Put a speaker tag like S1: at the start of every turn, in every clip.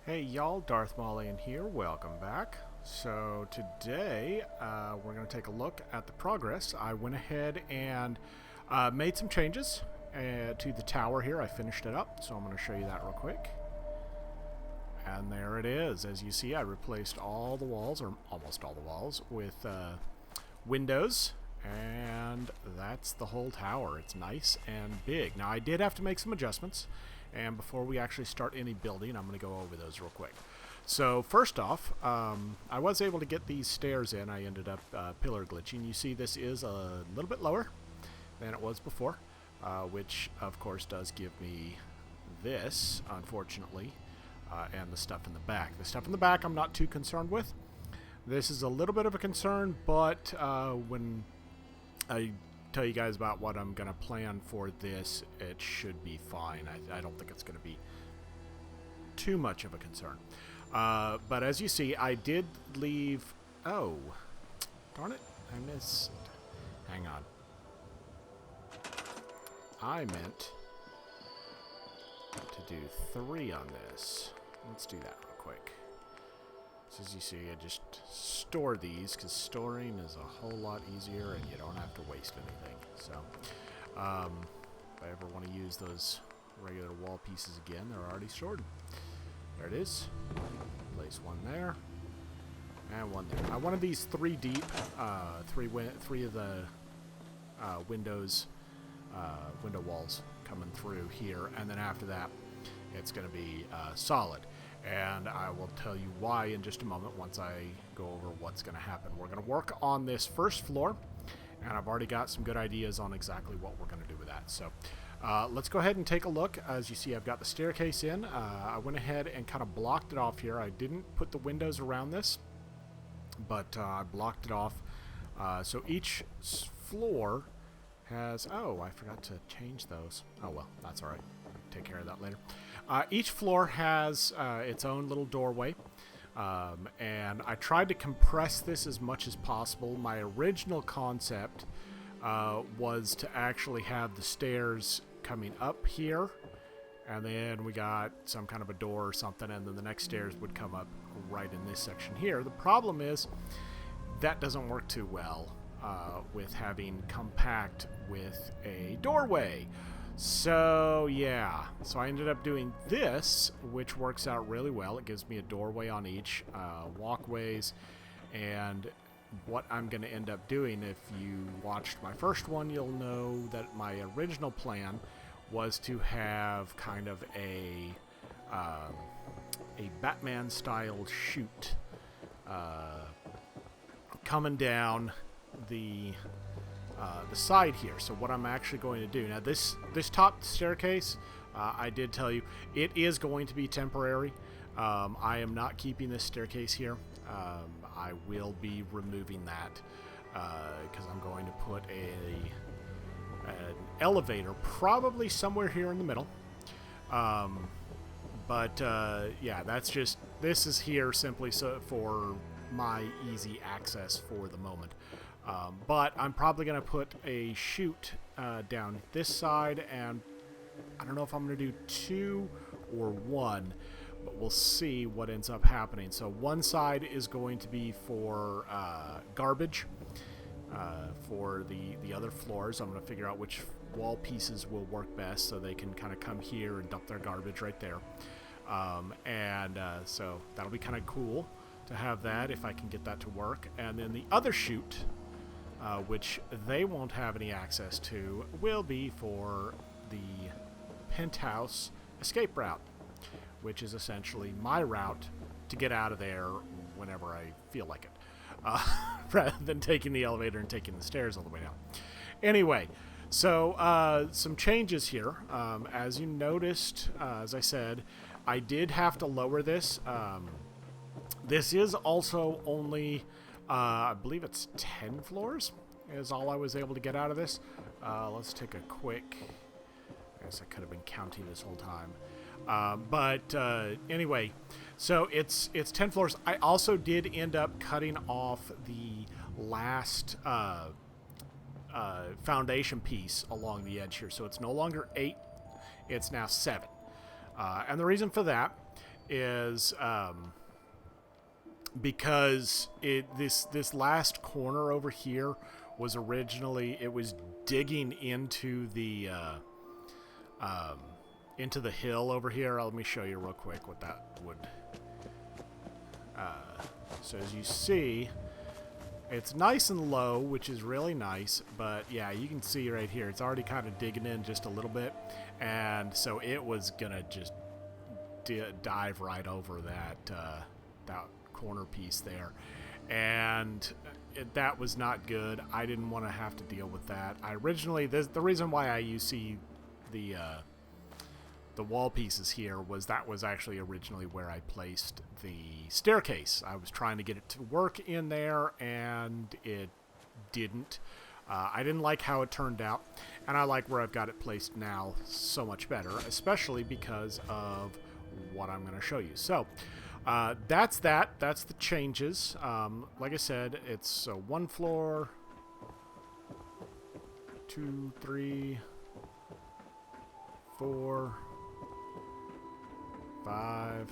S1: Hey y'all, Darth Maulian here, welcome back. So today we're going to take a look at the progress. I went ahead and made some changes to the tower here. I finished it up, so I'm going to show you that real quick. And there it is. As you see, I replaced all the walls, or almost all the walls, with windows. And that's the whole tower. It's nice and big. Now I did have to make some adjustments. And before we actually start any building, I'm going to go over those real quick. So first off, I was able to get these stairs in. I ended up pillar glitching. You see this is a little bit lower than it was before, which of course does give me this, unfortunately, and the stuff in the back. The stuff in the back I'm not too concerned with. This is a little bit of a concern, but when I tell you guys about what I'm going to plan for this, it should be fine. I don't think it's going to be too much of a concern. But as you see, I did leave... Oh, darn it. I missed... Hang on. I meant to do 3 on this. Let's do that real quick. So as you see, I just store these because storing is a whole lot easier and you don't have to waste anything. So if I ever want to use those regular wall pieces again, they're already stored. There it is. Place one there and one there. I wanted these 3 deep, three of the windows, window walls coming through here, and then after that, it's going to be solid. And I will tell you why in just a moment once I go over what's going to happen. We're going to work on this first floor, and I've already got some good ideas on exactly what we're going to do with that. So let's go ahead and take a look. As you see, I've got the staircase in. I went ahead and kind of blocked it off here. I didn't put the windows around this, but I blocked it off. So each floor has... Oh, I forgot to change those. Oh, well, that's all right. I'll take care of that later. Each floor has its own little doorway, and I tried to compress this as much as possible. My original concept was to actually have the stairs coming up here, and then we got some kind of a door or something, and then the next stairs would come up right in this section here. The problem is that doesn't work too well with having compact with a doorway. So yeah, so I ended up doing this, which works out really well. It gives me a doorway on each, walkways, and what I'm going to end up doing, if you watched my first one, you'll know that my original plan was to have kind of a Batman-style chute coming down the side here. So what I'm actually going to do now, this top staircase, I did tell you it is going to be temporary. I am not keeping this staircase here. I will be removing that because I'm going to put an elevator probably somewhere here in the middle. But yeah, this is here simply so for my easy access for the moment. But I'm probably going to put a chute down this side, and I don't know if I'm going to do 2 or 1, but we'll see what ends up happening. So one side is going to be for garbage for the other floors. I'm going to figure out which wall pieces will work best so they can kind of come here and dump their garbage right there. So that'll be kind of cool to have that if I can get that to work. And then the other chute, which they won't have any access to, will be for the penthouse escape route, which is essentially my route to get out of there whenever I feel like it, rather than taking the elevator and taking the stairs all the way down. Anyway, so some changes here. As you noticed, as I said, I did have to lower this. This is also only... I believe it's 10 floors is all I was able to get out of this. Let's take a quick... I guess I could have been counting this whole time. Anyway, so it's 10 floors. I also did end up cutting off the last foundation piece along the edge here. So it's no longer 8, it's now 7. And the reason for that is because this last corner over here was originally, it was digging into the hill over here. Let me show you real quick what that would. So as you see, it's nice and low, which is really nice, but yeah, you can see right here, it's already kind of digging in just a little bit, and so it was gonna just dive right over that that corner piece there, and that was not good. I didn't want to have to deal with that. I originally, the reason why I see the wall pieces here was that was actually originally where I placed the staircase. I was trying to get it to work in there, and it didn't. I didn't like how it turned out, and I like where I've got it placed now so much better, especially because of what I'm going to show you. So that's that. That's the changes. Like I said, it's 1 floor, 2, 3, 4, 5,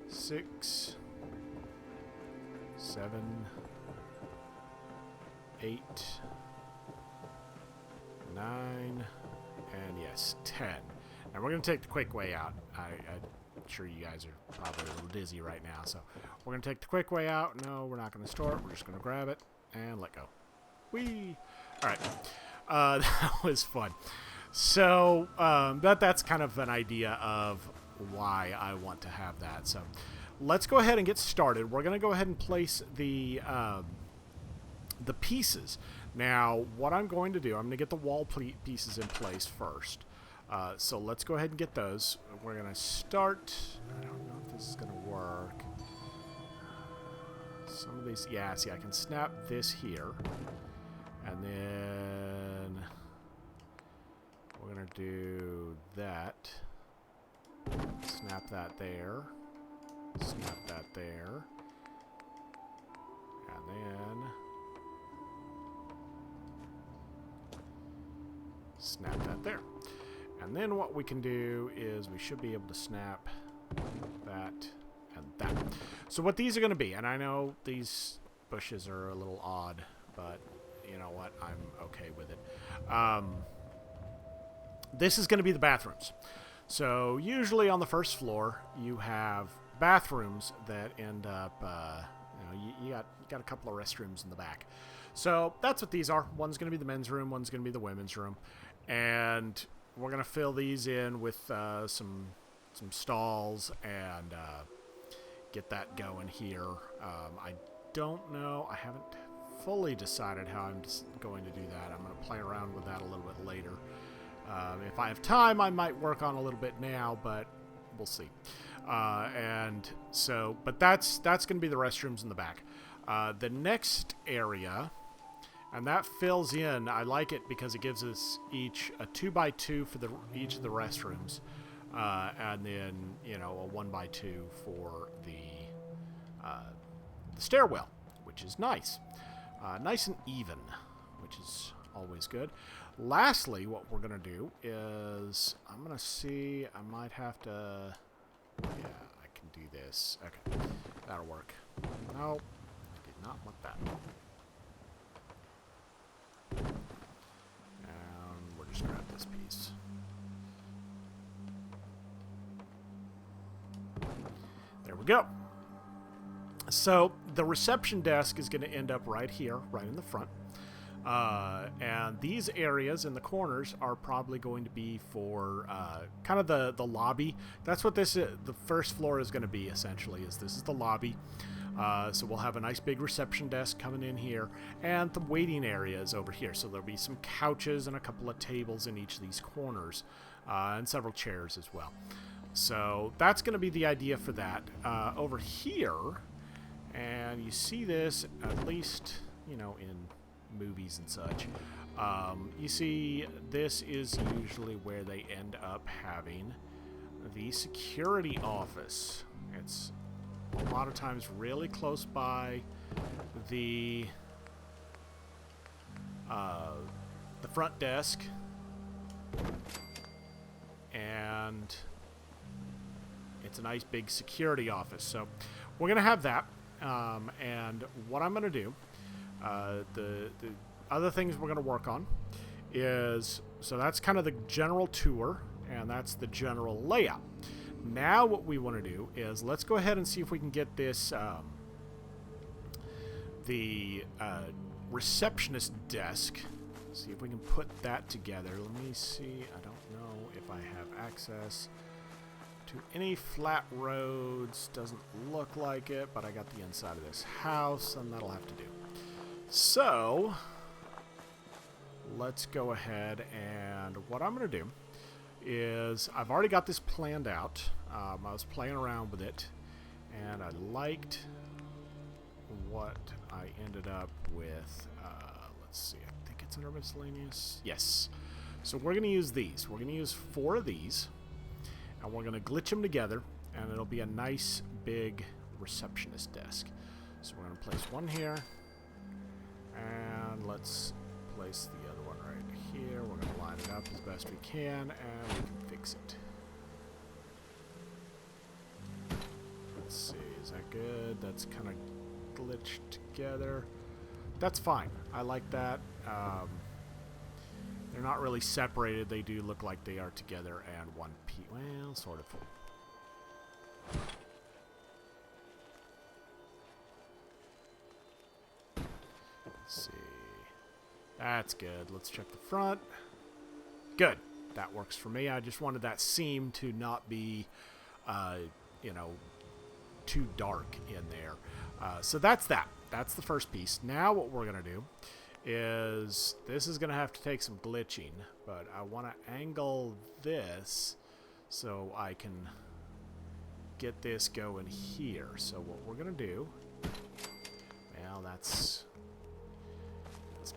S1: 6, 7, 8, 9, and yes, 10. Now we're going to take the quick way out. I'm sure you guys are probably a little dizzy right now, so we're going to take the quick way out. No, we're not going to store it. We're just going to grab it and let go. Whee! All right. That was fun. So that's kind of an idea of why I want to have that. So let's go ahead and get started. We're going to go ahead and place the pieces. Now, what I'm going to do, I'm going to get the wall pieces in place first. So let's go ahead and get those. We're going to start. I don't know if this is going to work. Some of these, yeah, see, I can snap this here. And then we're going to do that. Snap that there. Snap that there. And then snap that there. And then what we can do is we should be able to snap that and that. So what these are going to be, and I know these bushes are a little odd, but you know what? I'm okay with it. This is going to be the bathrooms. So usually on the first floor, you have bathrooms that end up, you got a couple of restrooms in the back. So that's what these are. One's going to be the men's room, one's going to be the women's room. And we're going to fill these in with some stalls and get that going here. I don't know. I haven't fully decided how I'm just going to do that. I'm going to play around with that a little bit later. If I have time, I might work on a little bit now, but we'll see. And so, but that's going to be the restrooms in the back. The next area, and that fills in. I like it because it gives us each a 2x2 for each of the restrooms, and then a 1x2 for the stairwell, which is nice, nice and even, which is always good. Lastly, what we're going to do is I'm going to see, I might have to, yeah, I can do this. Okay, that'll work. No, I did not want that. And we'll just grab this piece. There we go. So the reception desk is going to end up right here, right in the front. And these areas in the corners are probably going to be for kind of the lobby. That's what the first floor is going to be, essentially, is this is the lobby. So we'll have a nice big reception desk coming in here, and the waiting areas over here. So there'll be some couches and a couple of tables in each of these corners, and several chairs as well. So that's going to be the idea for that. Over here, and you see this, at least, in movies and such, you see this is usually where they end up having the security office. It's a lot of times really close by the front desk, and it's a nice big security office. So we're going to have that. And what I'm going to do, the other things we're going to work on is, so that's kind of the general tour, and that's the general layout. Now what we want to do is let's go ahead and see if we can get this, the receptionist desk. See if we can put that together. Let me see. I don't know if I have access to any flat roads. Doesn't look like it, but I got the inside of this house, and that'll have to do. So let's go ahead, and what I'm going to do is I've already got this planned out. I was playing around with it, and I liked what I ended up with. Let's see, I think it's under miscellaneous. Yes. So we're going to use these. We're going to use 4 of these, and we're going to glitch them together, and it'll be a nice big receptionist desk. So we're going to place one here, and let's place the other one right here. We're going to line it up as best we can, and we can fix it. Let's see, is that good? That's kind of glitched together. That's fine. I like that. They're not really separated. They do look like they are together and one piece. Well, sort of. Let's see. That's good. Let's check the front. Good. That works for me. I just wanted that seam to not be, you know, too dark in there. So that's that. That's the first piece. Now what we're going to do is, this is going to have to take some glitching, but I want to angle this so I can get this going here. So what we're going to do, well, that's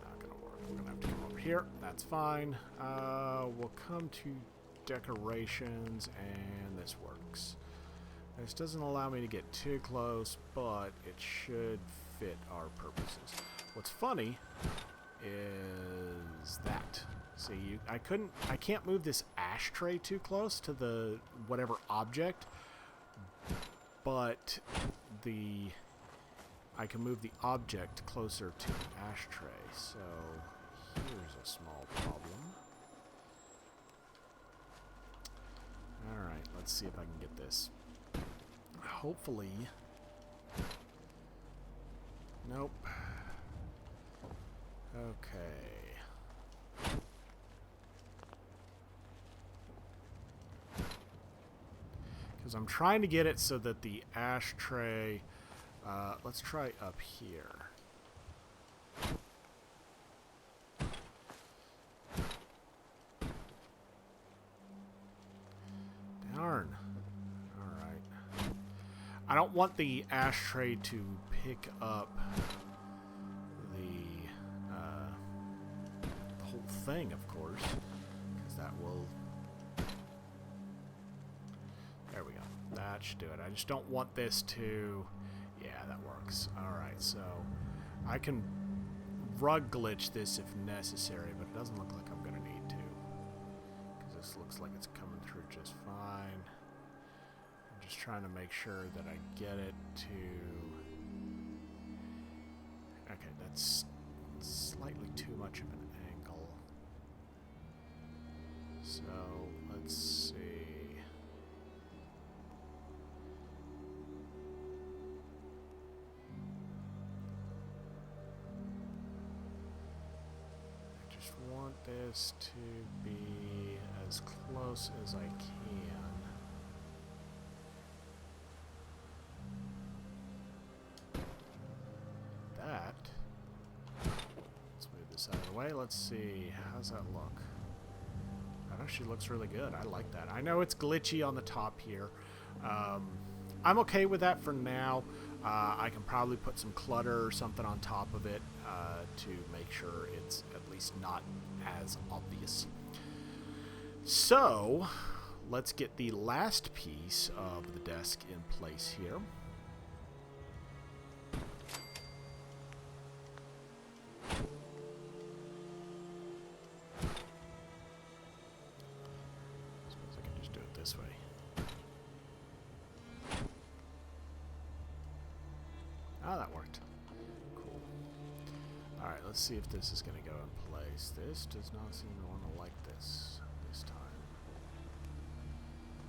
S1: not going to work. We're going to have to come over here. That's fine. We'll come to decorations, and this works. This doesn't allow me to get too close, but it should fit our purposes. What's funny is that, see, I can't move this ashtray too close to the whatever object, but I can move the object closer to the ashtray. So here's a small problem. All right, let's see if I can get this. Hopefully. Nope. Okay. Because I'm trying to get it so that the ashtray... let's try up here. Darn. I don't want the ashtray to pick up the whole thing, of course, because that will... There we go. That should do it. I just don't want this to... Yeah, that works. Alright, so I can rug glitch this if necessary, but it doesn't look like I'm going to need to, because this looks like it's coming through just fine. Just trying to make sure that I get it to... Okay, that's slightly too much of an angle. So, let's see. I just want this to be as close as I can. Out of the way. Let's see. How's that look? That actually looks really good. I like that. I know it's glitchy on the top here. I'm okay with that for now. I can probably put some clutter or something on top of it to make sure it's at least not as obvious. So, let's get the last piece of the desk in place here. This way. let's see if this is going to go in place. This does not seem to want to like this time.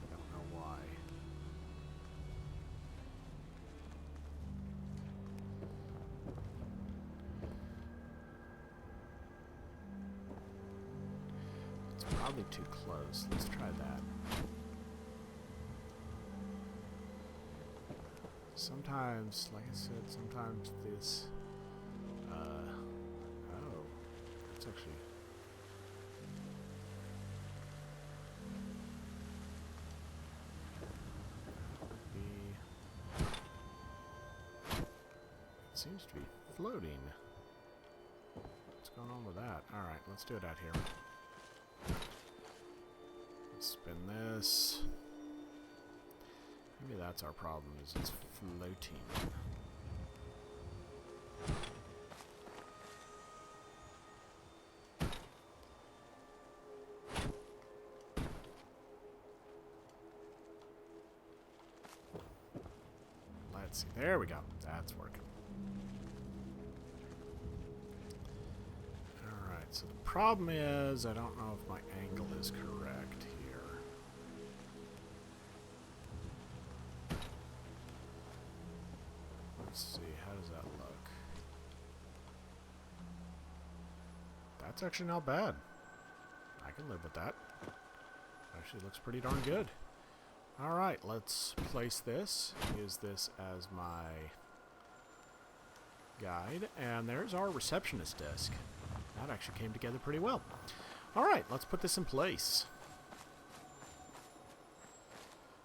S1: I don't know why. It's probably too close. Let's try that. Sometimes, like I said, sometimes this, oh, it's actually, it seems to be floating. What's going on with that? Alright, let's do it out here. Let's spin this. Maybe that's our problem, is it's floating. Let's see. There we go. That's working. Alright, so the problem is I don't know if my angle is correct here. Let's see, how does that look? That's actually not bad. I can live with that. Actually looks pretty darn good. Alright, let's place this. Use this as my guide. And there's our receptionist desk. That actually came together pretty well. Alright, let's put this in place.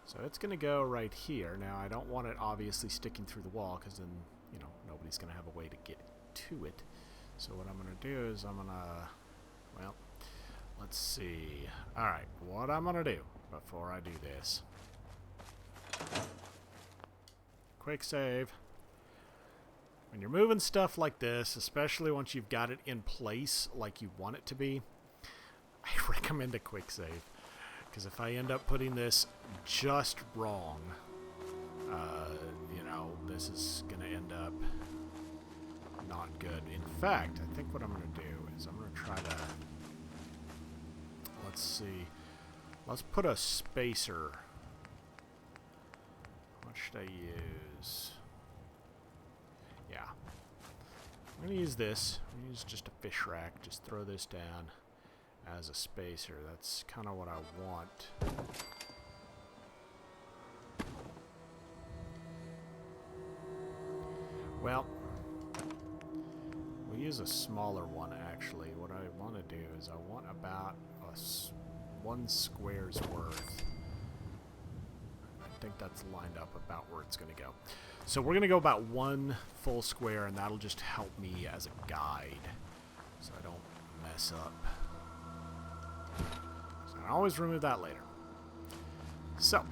S1: So it's going to go right here. Now, I don't want it obviously sticking through the wall because then, you know, nobody's going to have a way to get to it. So what I'm going to do is I'm going to, well, let's see. Alright, what I'm going to do before I do this. Quick save. When you're moving stuff like this, especially once you've got it in place like you want it to be, I recommend a quick save. Because if I end up putting this just wrong, you know, this is going to end up not good. In fact, I think what I'm going to do is I'm going to try to, let's see, let's put a spacer. What should I use? Yeah. I'm going to use this. I'm going to use just a fish rack. Just throw this down as a spacer. That's kind of what I want. Well, we'll use a smaller one actually. What I want to do is I want about one square's worth. I think that's lined up about where it's going to go. So we're going to go about one full square, and that'll just help me as a guide so I don't mess up. So I always remove that later. So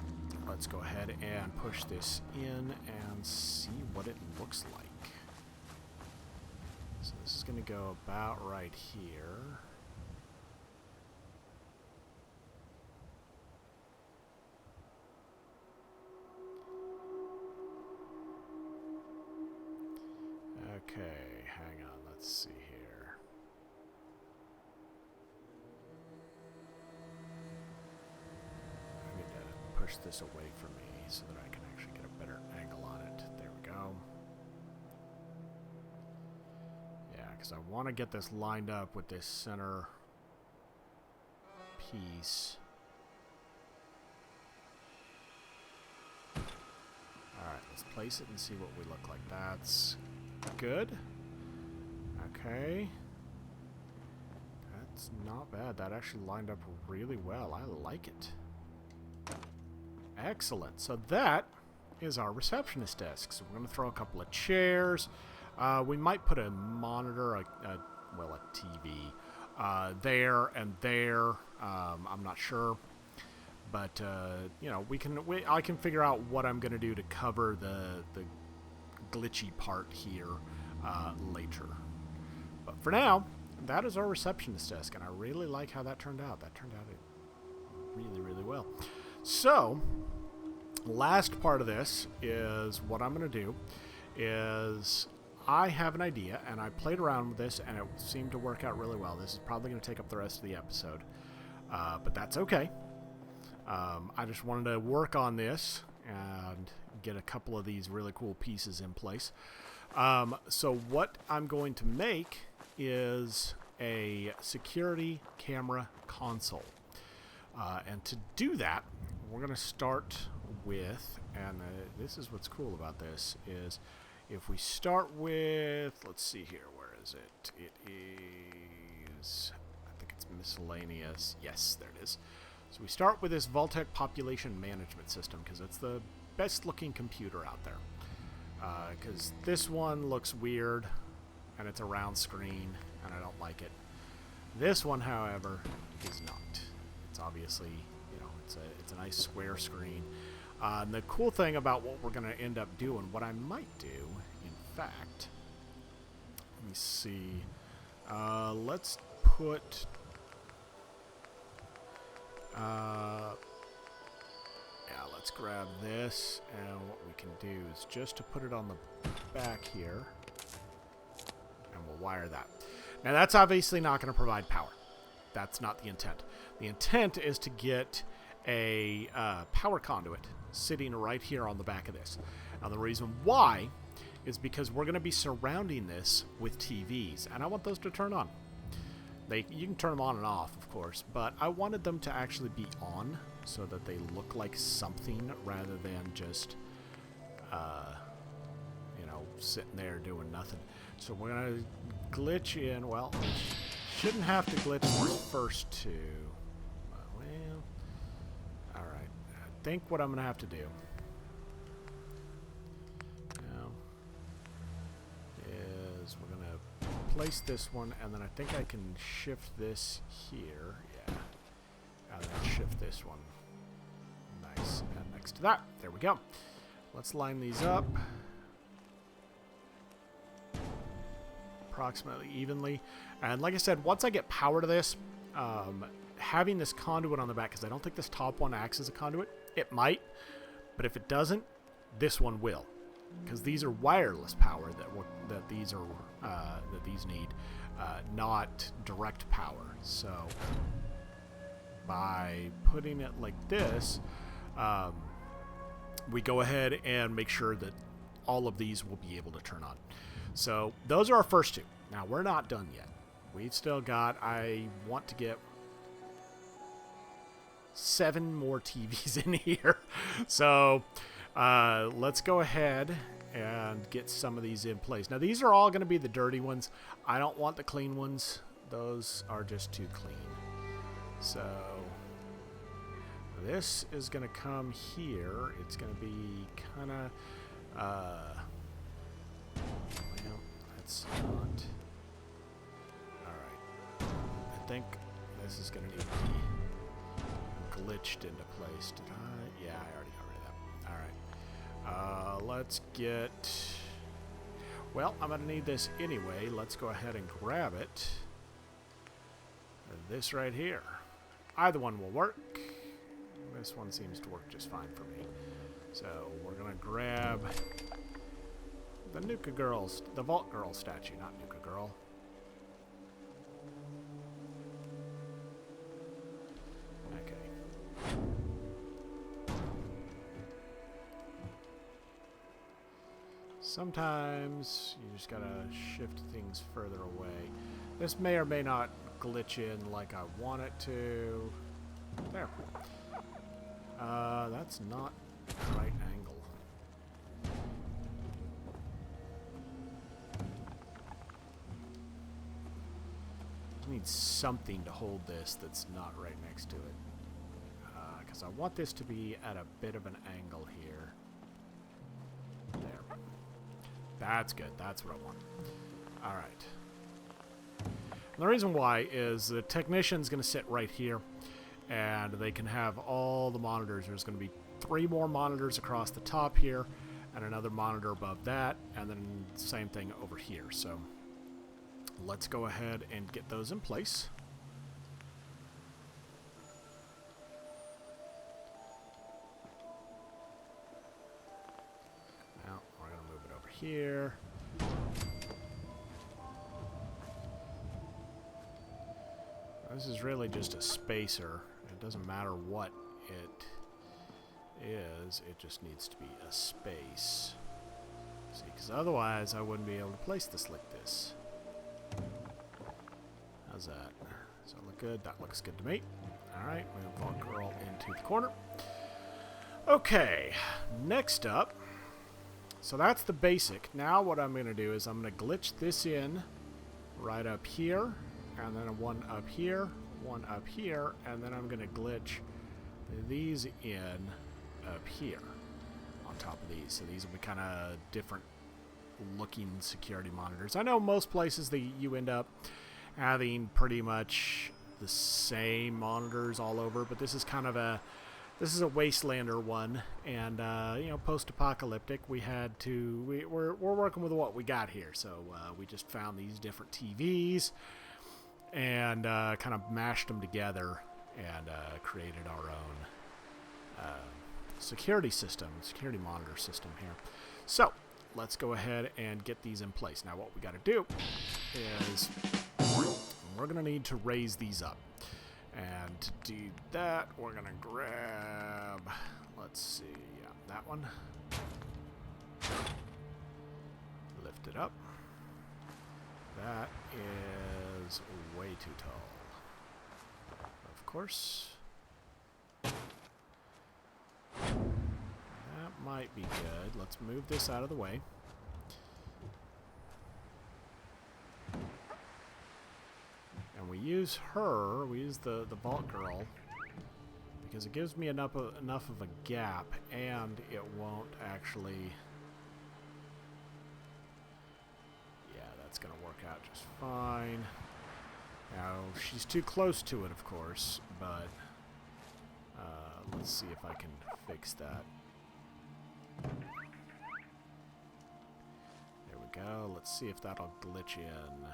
S1: let's go ahead and push this in and see what it looks like. So this is going to go about right here. Okay, hang on, let's see here. I need to push this away from me so that I can actually get a better angle on it. There we go. Yeah, because I want to get this lined up with this center piece. Alright, let's place it and see what we look like. That's good. Okay. That's not bad. That actually lined up really well. I like it. Excellent. So that is our receptionist desk. So we're going to throw a couple of chairs. We might put a monitor, well, a TV, there and there. I'm not sure. But, you know, I can figure out what I'm going to do to cover the glitchy part here later. But for now, that is our receptionist desk, and I really like how that turned out. That turned out really, really well. So, last part of this is what I'm going to do is I have an idea, and I played around with this, and it seemed to work out really well. This is probably going to take up the rest of the episode, but that's okay. I just wanted to work on this and get a couple of these really cool pieces in place. So what I'm going to make is a security camera console. And to do that, we're going to start with, and this is what's cool about this, is if we start with, let's see here, where is it? It is, I think it's miscellaneous. Yes, there it is. So we start with this Vault-Tec population management system because it's the best looking computer out there. Because this one looks weird and it's a round screen and I don't like it. This one, however, is not. It's obviously, you know, it's a nice square screen. And the cool thing about what we're going to end up doing, what I might do, in fact, let me see. Let's put yeah, let's grab this, and what we can do is just to put it on the back here, and we'll wire that. Now that's obviously not going to provide power. That's not the intent. The intent is to get a power conduit sitting right here on the back of this. Now the reason why is because we're going to be surrounding this with TVs, and I want those to turn on. You can turn them on and off, of course, but I wanted them to actually be on so that they look like something rather than just, you know, sitting there doing nothing. So we're going to glitch in. Well, we shouldn't have to glitch these first two. Well, all right. I think what I'm going to have to do now is we're going to place this one, and then I think I can shift this here. Yeah. And then shift this one. Nice. And next to that. There we go. Let's line these up approximately evenly. And like I said, once I get power to this, having this conduit on the back, because I don't think this top one acts as a conduit. It might, but if it doesn't, this one will. Because these are wireless power that these need, not direct power. So by putting it like this, we go ahead and make sure that all of these will be able to turn on. So those are our first two. Now we're not done yet. We've still got, I want to get 7 more TVs in here. So let's go ahead and get some of these in place. Now these are all going to be the dirty ones. I don't want the clean ones. Those are just too clean. So this is going to come here. It's going to be kind of, well, that's not, alright. I think this is going to need to be glitched into place. Did I? Yeah, I already got rid of that. Alright. Let's get, well, I'm going to need this anyway. Let's go ahead and grab it. This right here. Either one will work. This one seems to work just fine for me. So we're going to grab the Nuka Girls, the Vault Girl statue, not Nuka Girl. Okay. Sometimes you just gotta shift things further away. This may or may not glitch in like I want it to. There. That's not the right angle. I need something to hold this that's not right next to it. Because I want this to be at a bit of an angle here. There. That's good. That's what I want. Alright. The reason why is the technician's going to sit right here, and they can have all the monitors. There's going to be 3 more monitors across the top here, and another monitor above that, and then same thing over here. So let's go ahead and get those in place. Now we're going to move it over here. This is really just a spacer. It doesn't matter what it is, it just needs to be a space. See, because otherwise I wouldn't be able to place this like this. How's that? Does that look good? That looks good to me. Alright, move Vault Girl into the corner. Okay, next up, so that's the basic. Now what I'm going to do is I'm going to glitch this in right up here, and then one up here, one up here, and then I'm going to glitch these in up here on top of these. So these will be kind of different looking security monitors. I know most places you end up having pretty much the same monitors all over, but this is kind of a Wastelander one, and you know, post-apocalyptic. We're working with what we got here, so we just found these different TVs and kind of mashed them together and created our own security monitor system here. So let's go ahead and get these in place. Now what we got to do is we're going to need to raise these up. And to do that, we're going to grab, let's see, yeah, that one. Lift it up. That is way too tall. Of course. That might be good. Let's move this out of the way. And we use the Vault Girl, because it gives me enough of a gap, and it won't actually... Yeah, that's going to work out just fine. Now, she's too close to it, of course, but let's see if I can fix that. There we go. Let's see if that'll glitch in.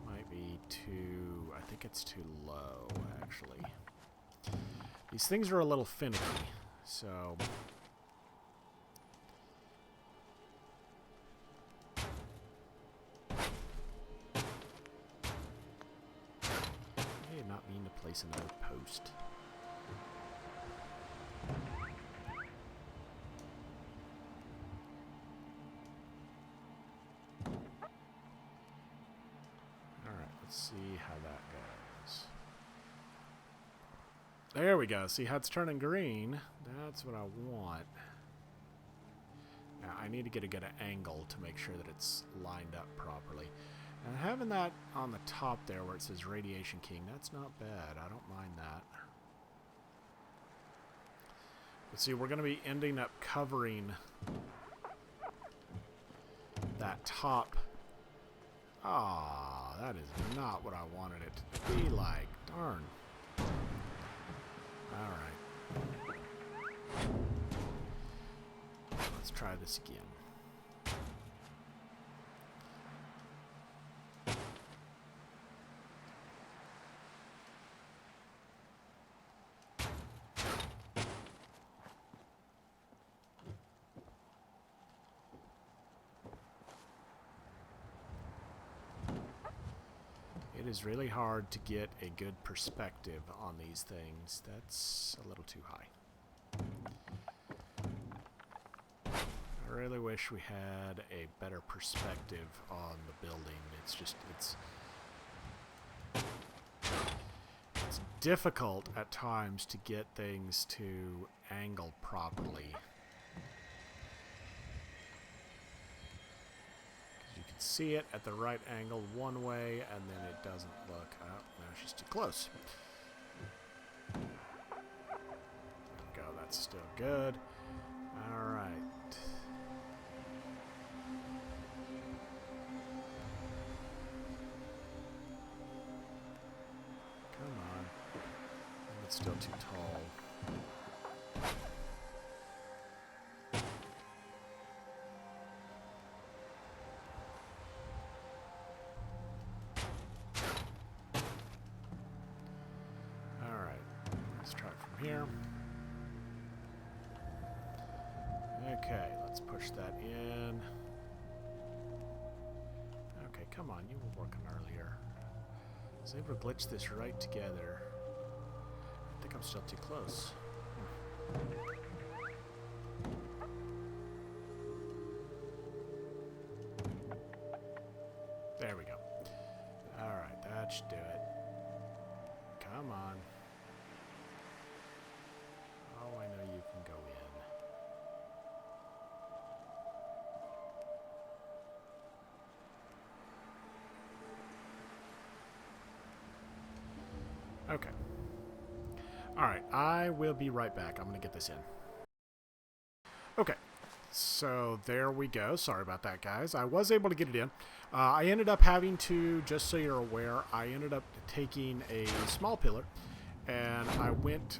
S1: Might be too... I think it's too low, actually. These things are a little finicky, so... I did not mean to place another post. Let's see how that goes. There we go. See how it's turning green? That's what I want. Now, I need to get a good angle to make sure that it's lined up properly. And having that on the top there where it says Radiation King, that's not bad. I don't mind that. But see, we're going to be ending up covering that top. Ah, that is not what I wanted it to be like. Darn. Alright. Let's try this again. It is really hard to get a good perspective on these things. That's a little too high. I really wish we had a better perspective on the building. It's difficult at times to get things to angle properly. See it at the right angle one way, and then it doesn't look. Oh, no, she's too close. There we go. That's still good. All right. Come on. It's still too tall. Here. Okay, let's push that in. Okay, come on, you were working earlier. I was able to glitch this right together. I think I'm still too close. There we go. Alright, that should do it. Come on. Oh, I know you can go in. Okay. Alright, I will be right back. I'm going to get this in. Okay, so there we go. Sorry about that, guys. I was able to get it in. I ended up having to, just so you're aware, I ended up taking a small pillar, and I went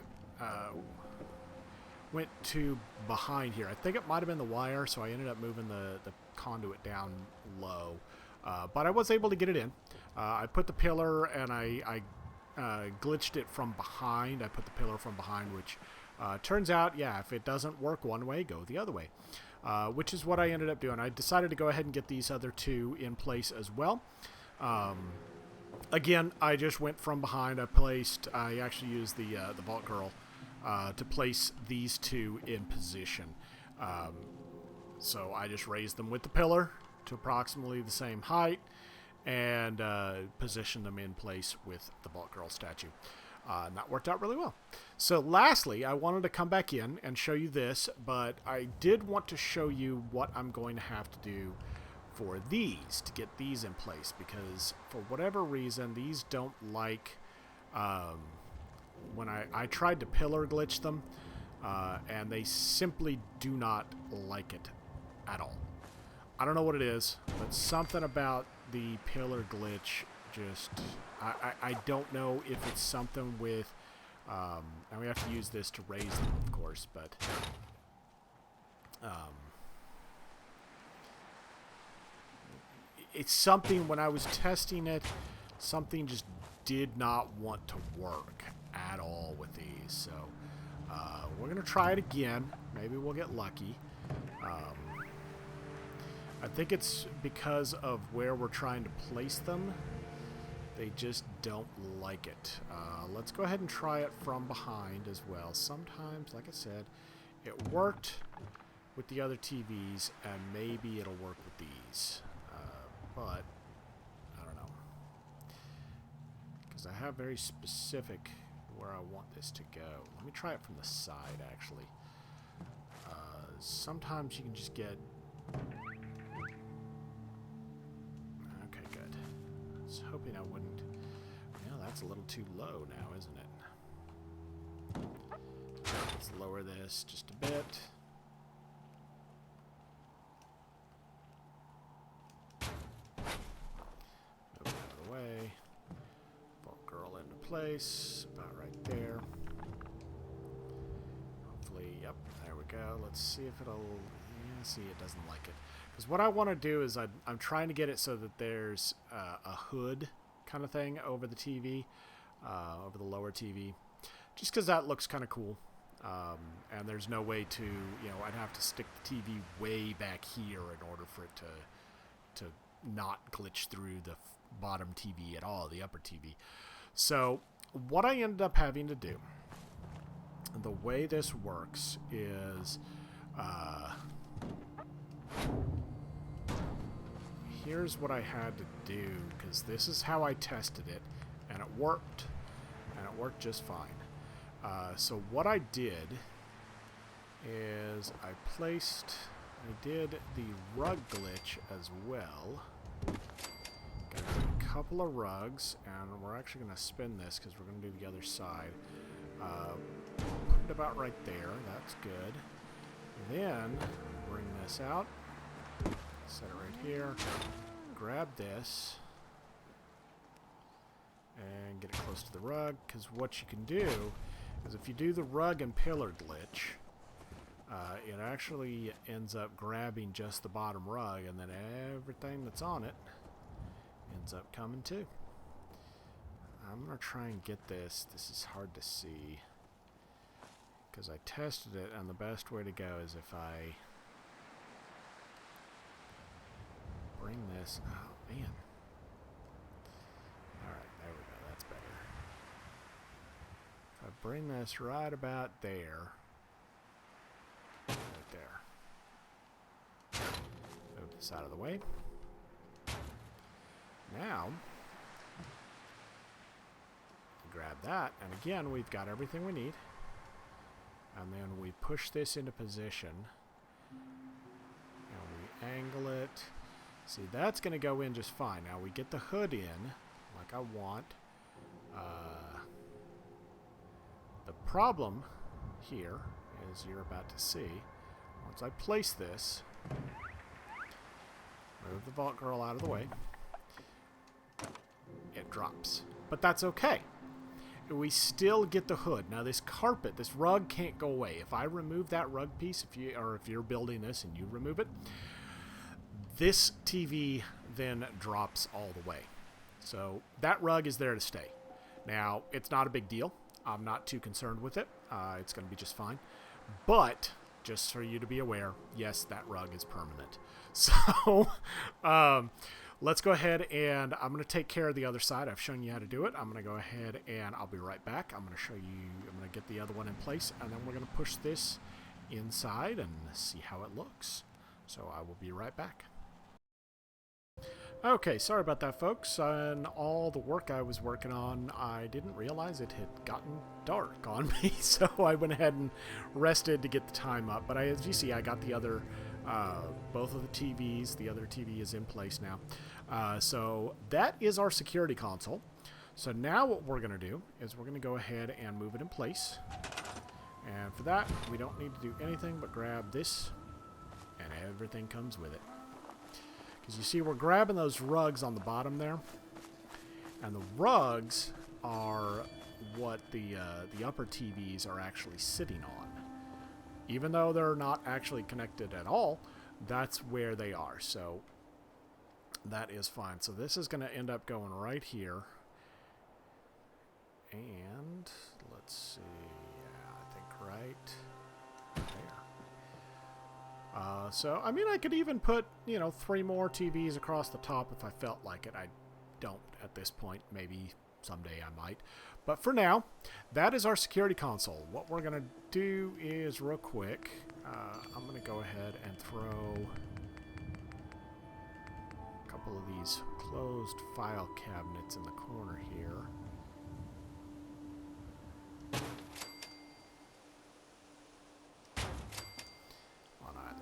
S1: to behind here. I think it might have been the wire, so I ended up moving the conduit down low. But I was able to get it in. I put the pillar, and I glitched it from behind. I put the pillar from behind, which turns out, yeah, if it doesn't work one way, go the other way. Which is what I ended up doing. I decided to go ahead and get these other two in place as well. Again, I just went from behind. I actually used the Vault Girl to place these two in position. So I just raised them with the pillar to approximately the same height, and position them in place with the Vault Girl statue. And that worked out really well. So lastly, I wanted to come back in and show you this, but I did want to show you what I'm going to have to do for these, to get these in place, because for whatever reason, these don't like, when I tried to pillar glitch them, and they simply do not like it at all. I don't know what it is, but something about the pillar glitch just, I don't know if it's something with, and we have to use this to raise them, of course, but it's something, when I was testing it, something just did not want to work at all with these. So we're going to try it again. Maybe we'll get lucky. I think it's because of where we're trying to place them. They just don't like it. Let's go ahead and try it from behind as well. Sometimes, like I said, it worked with the other TVs, and maybe it'll work with these. But I don't know. Because I have very specific where I want this to go. Let me try it from the side, actually. Sometimes you can just get... Okay, good. I was hoping I wouldn't... Well, that's a little too low now, isn't it? Let's lower this just a bit. Move it out of the way. Vault Girl into place. About right there. Hopefully, yep, there we go. Let's see if it'll... Yeah, see, it doesn't like it. Because what I want to do is I'm trying to get it so that there's a hood kind of thing over the TV, over the lower TV, just because that looks kind of cool. And there's no way to, you know, I'd have to stick the TV way back here in order for it to not glitch through the bottom TV at all, the upper TV. So what I ended up having to do, the way this works is, here's what I had to do, because this is how I tested it, and it worked just fine. So what I did is I did the rug glitch as well. Got a couple of rugs, and we're actually going to spin this because we're going to do the other side. Put it about right there. That's good. Then bring this out. Set it right here. Grab this. And get it close to the rug, because what you can do is if you do the rug and pillar glitch, it actually ends up grabbing just the bottom rug, and then everything that's on it ends up coming too. I'm going to try and get this. This is hard to see because I tested it, and the best way to go is if I bring this... Oh, man. bring this right about there. Right there. Move this out of the way. Now, grab that, and again, we've got everything we need. And then we push this into position. And we angle it. See, that's going to go in just fine. Now, we get the hood in, like I want. The problem here, as you're about to see, once I place this, move the Vault Girl out of the way, it drops. But that's okay. We still get the hood. Now this carpet, this rug can't go away. If I remove that rug piece, if you're building this and you remove it, this TV then drops all the way. So that rug is there to stay. Now, it's not a big deal. I'm not too concerned with it. It's going to be just fine. But just for you to be aware, yes, that rug is permanent. So let's go ahead and I'm going to take care of the other side. I've shown you how to do it. I'm going to go ahead and I'll be right back. I'm going to show you, I'm going to get the other one in place, and then we're going to push this inside and see how it looks. So I will be right back. Okay, sorry about that, folks. And all the work I was working on, I didn't realize it had gotten dark on me, so I went ahead and rested to get the time up. But as you see, I got the other, both of the TVs. The other TV is in place now. So that is our security console. So now what we're going to do is we're going to go ahead and move it in place. And for that, we don't need to do anything but grab this, and everything comes with it. Because you see, we're grabbing those rugs on the bottom there, and the rugs are what the upper TVs are actually sitting on. Even though they're not actually connected at all, that's where they are. So that is fine. So this is going to end up going right here. And let's see, yeah, I think right there. So, I mean, I could even put, 3 more TVs across the top if I felt like it. I don't at this point. Maybe someday I might. But for now, that is our security console. What we're going to do is, real quick, I'm going to go ahead and throw a couple of these closed file cabinets in the corner here.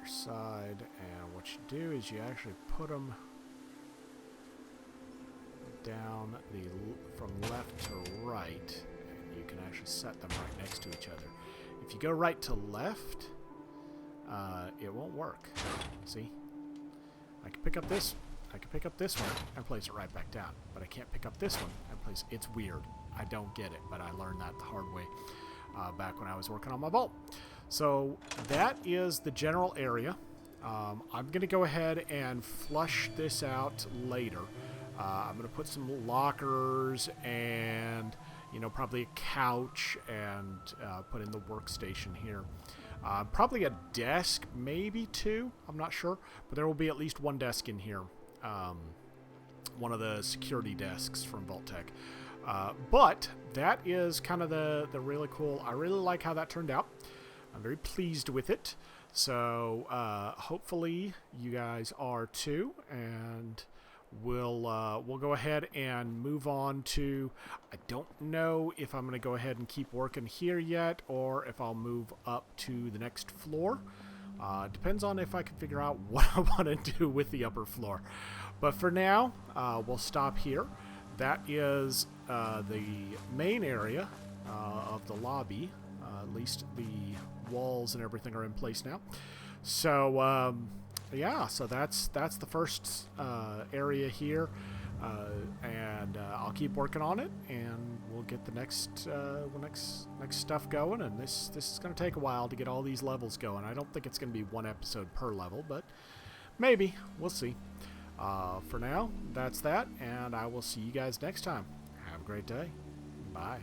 S1: Side, and what you do is you actually put them down from left to right, and you can actually set them right next to each other. If you go right to left, it won't work. See, I can pick up this one and place it right back down, but I can't pick up this one and place it. It's weird. I don't get it, but I learned that the hard way back when I was working on my vault. So that is the general area. I'm going to go ahead and flush this out later. I'm going to put some lockers and, probably a couch and put in the workstation here. Probably a desk, maybe 2. I'm not sure. But there will be at least 1 desk in here. One of the security desks from Vault-Tec. But that is kind of the really cool. I really like how that turned out. I'm very pleased with it. So hopefully you guys are too, and we'll go ahead and move on to, I don't know if I'm going to go ahead and keep working here yet, or if I'll move up to the next floor. Depends on if I can figure out what I want to do with the upper floor. But for now, we'll stop here. That is the main area of the lobby. At least the walls and everything are in place now. So yeah, so that's the first area here, and I'll keep working on it, and we'll get the next stuff going. And this is going to take a while to get all these levels going. I don't think it's going to be 1 episode per level, but maybe we'll see. For now, that's that, and I will see you guys next time. Have a great day. Bye.